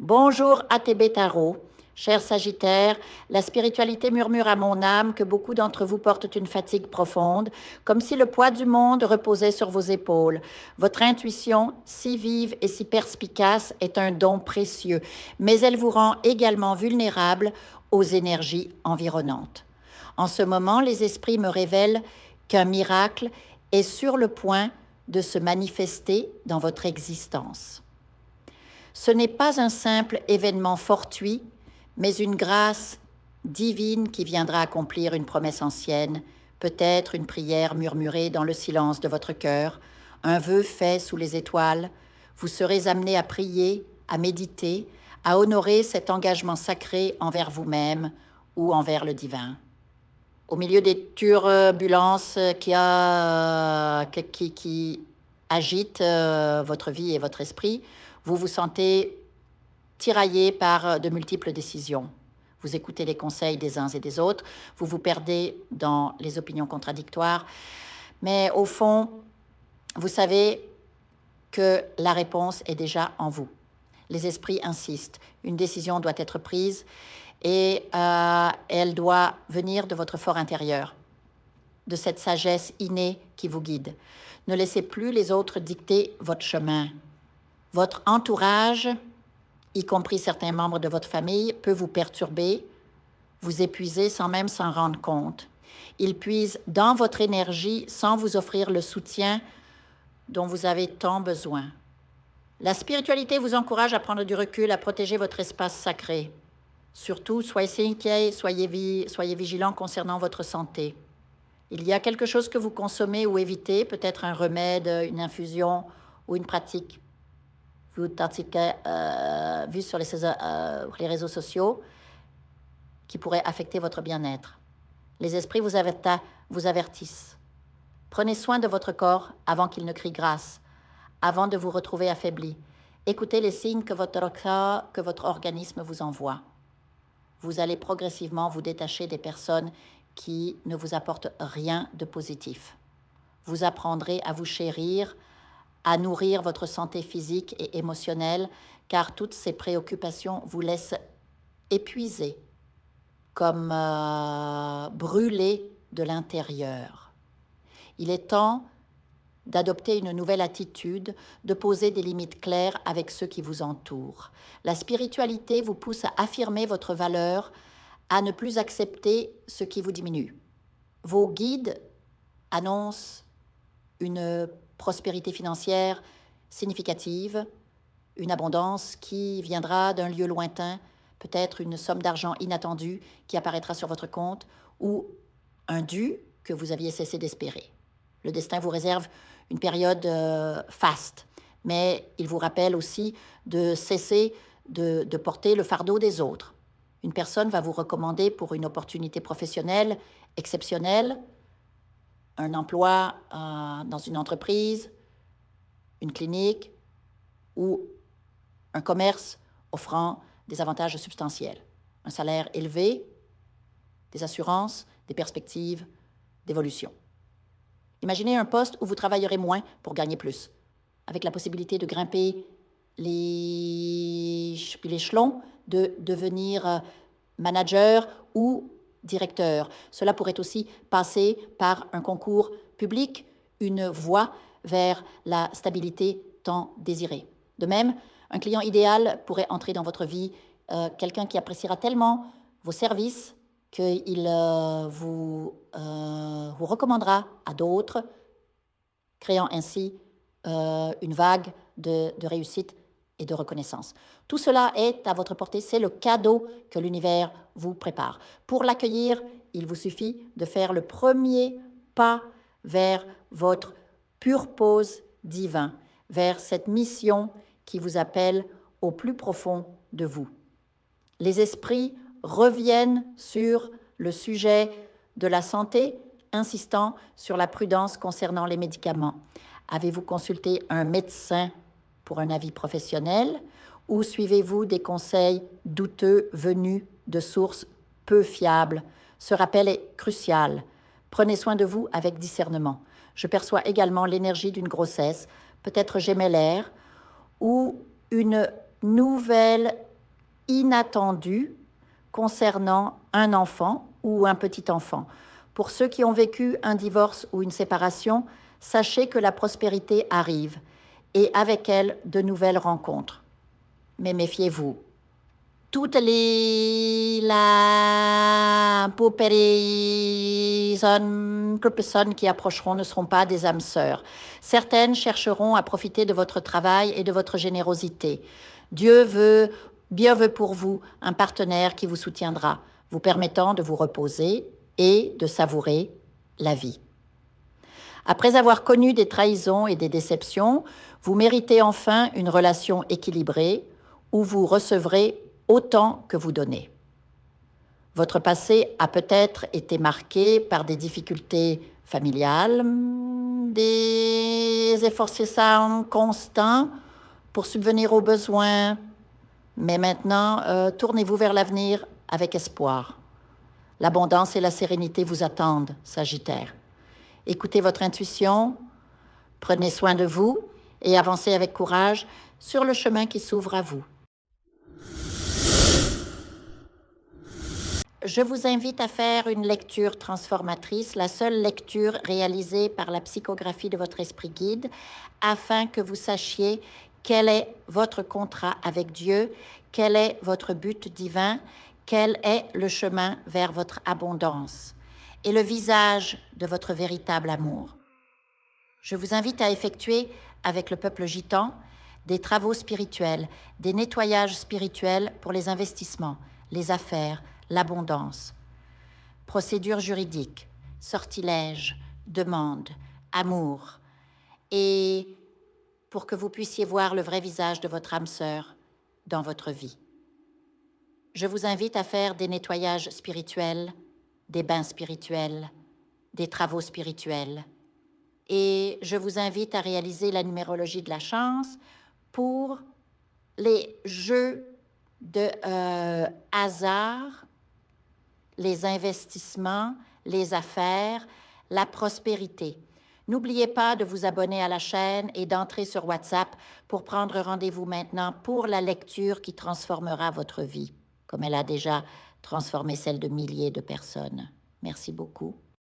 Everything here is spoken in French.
Bonjour ATB Tarot. Cher Sagittaire, la spiritualité murmure à mon âme que beaucoup d'entre vous portent une fatigue profonde, comme si le poids du monde reposait sur vos épaules. Votre intuition, si vive et si perspicace, est un don précieux, mais elle vous rend également vulnérable aux énergies environnantes. En ce moment, les esprits me révèlent qu'un miracle est sur le point de se manifester dans votre existence. Ce n'est pas un simple événement fortuit, mais une grâce divine qui viendra accomplir une promesse ancienne, peut-être une prière murmurée dans le silence de votre cœur, un vœu fait sous les étoiles. Vous serez amené à prier, à méditer, à honorer cet engagement sacré envers vous-même ou envers le divin. Au milieu des turbulences qui agitent votre vie et votre esprit, vous vous sentez tiraillé par de multiples décisions. Vous écoutez les conseils des uns et des autres, vous vous perdez dans les opinions contradictoires, mais au fond, vous savez que la réponse est déjà en vous. Les esprits insistent, une décision doit être prise et elle doit venir de votre fort intérieur, de cette sagesse innée qui vous guide. Ne laissez plus les autres dicter votre chemin. Votre entourage, y compris certains membres de votre famille, peut vous perturber, vous épuiser sans même s'en rendre compte. Ils puisent dans votre énergie sans vous offrir le soutien dont vous avez tant besoin. La spiritualité vous encourage à prendre du recul, à protéger votre espace sacré. Surtout, soyez inquiets, soyez vigilants concernant votre santé. Il y a quelque chose que vous consommez ou évitez, peut-être un remède, une infusion ou une pratique vu sur les réseaux sociaux qui pourrait affecter votre bien-être. Les esprits vous avertissent. Prenez soin de votre corps avant qu'il ne crie grâce, avant de vous retrouver affaibli. Écoutez les signes que votre organisme vous envoie. Vous allez progressivement vous détacher des personnes qui ne vous apportent rien de positif. Vous apprendrez à vous chérir, à nourrir votre santé physique et émotionnelle, car toutes ces préoccupations vous laissent épuisés, comme brûlés de l'intérieur. Il est temps d'adopter une nouvelle attitude, de poser des limites claires avec ceux qui vous entourent. La spiritualité vous pousse à affirmer votre valeur, à ne plus accepter ce qui vous diminue. Vos guides annoncent une prospérité financière significative, une abondance qui viendra d'un lieu lointain, peut-être une somme d'argent inattendue qui apparaîtra sur votre compte ou un dû que vous aviez cessé d'espérer. Le destin vous réserve une période faste, mais il vous rappelle aussi de cesser de porter le fardeau des autres. Une personne va vous recommander pour une opportunité professionnelle exceptionnelle, un emploi dans une entreprise, une clinique ou un commerce offrant des avantages substantiels. Un salaire élevé, des assurances, des perspectives d'évolution. Imaginez un poste où vous travaillerez moins pour gagner plus, avec la possibilité de grimper l'échelon, de devenir manager ou directeur. Cela pourrait aussi passer par un concours public, une voie vers la stabilité tant désirée. De même, un client idéal pourrait entrer dans votre vie, quelqu'un qui appréciera tellement vos services qu'il vous recommandera à d'autres, créant ainsi une vague de réussite et de reconnaissance. Tout cela est à votre portée, c'est le cadeau que l'univers vous prépare. Pour l'accueillir, il vous suffit de faire le premier pas vers votre purpose divin, vers cette mission qui vous appelle au plus profond de vous. Les esprits reviennent sur le sujet de la santé, insistant sur la prudence concernant les médicaments. Avez-vous consulté un médecin pour un avis professionnel ou suivez-vous des conseils douteux venus de sources peu fiables? Ce rappel est crucial. Prenez soin de vous avec discernement. Je perçois également l'énergie d'une grossesse, peut-être gémellaire, ou une nouvelle inattendue concernant un enfant ou un petit-enfant. Pour ceux qui ont vécu un divorce ou une séparation, sachez que la prospérité arrive et avec elle de nouvelles rencontres. Mais méfiez-vous. Toutes les personnes qui approcheront ne seront pas des âmes sœurs. Certaines chercheront à profiter de votre travail et de votre générosité. Dieu veut pour vous un partenaire qui vous soutiendra, vous permettant de vous reposer et de savourer la vie. Après avoir connu des trahisons et des déceptions, vous méritez enfin une relation équilibrée où vous recevrez autant que vous donnez. Votre passé a peut-être été marqué par des difficultés familiales, des efforts cessants constants pour subvenir aux besoins, mais maintenant, tournez-vous vers l'avenir avec espoir. L'abondance et la sérénité vous attendent, Sagittaire. Écoutez votre intuition, prenez soin de vous et avancez avec courage sur le chemin qui s'ouvre à vous. Je vous invite à faire une lecture transformatrice, la seule lecture réalisée par la psychographie de votre esprit guide, afin que vous sachiez quel est votre contrat avec Dieu, quel est votre but divin, quel est le chemin vers votre abondance et le visage de votre véritable amour. Je vous invite à effectuer avec le peuple gitan des travaux spirituels, des nettoyages spirituels pour les investissements, les affaires, l'abondance. Procédures juridiques, sortilèges, demandes, amour. Et pour que vous puissiez voir le vrai visage de votre âme sœur dans votre vie. Je vous invite à faire des nettoyages spirituels, des bains spirituels, des travaux spirituels. Et je vous invite à réaliser la numérologie de la chance pour les jeux de hasard, les investissements, les affaires, la prospérité. N'oubliez pas de vous abonner à la chaîne et d'entrer sur WhatsApp pour prendre rendez-vous maintenant pour la lecture qui transformera votre vie, comme elle a déjà transformé celle de milliers de personnes. Merci beaucoup.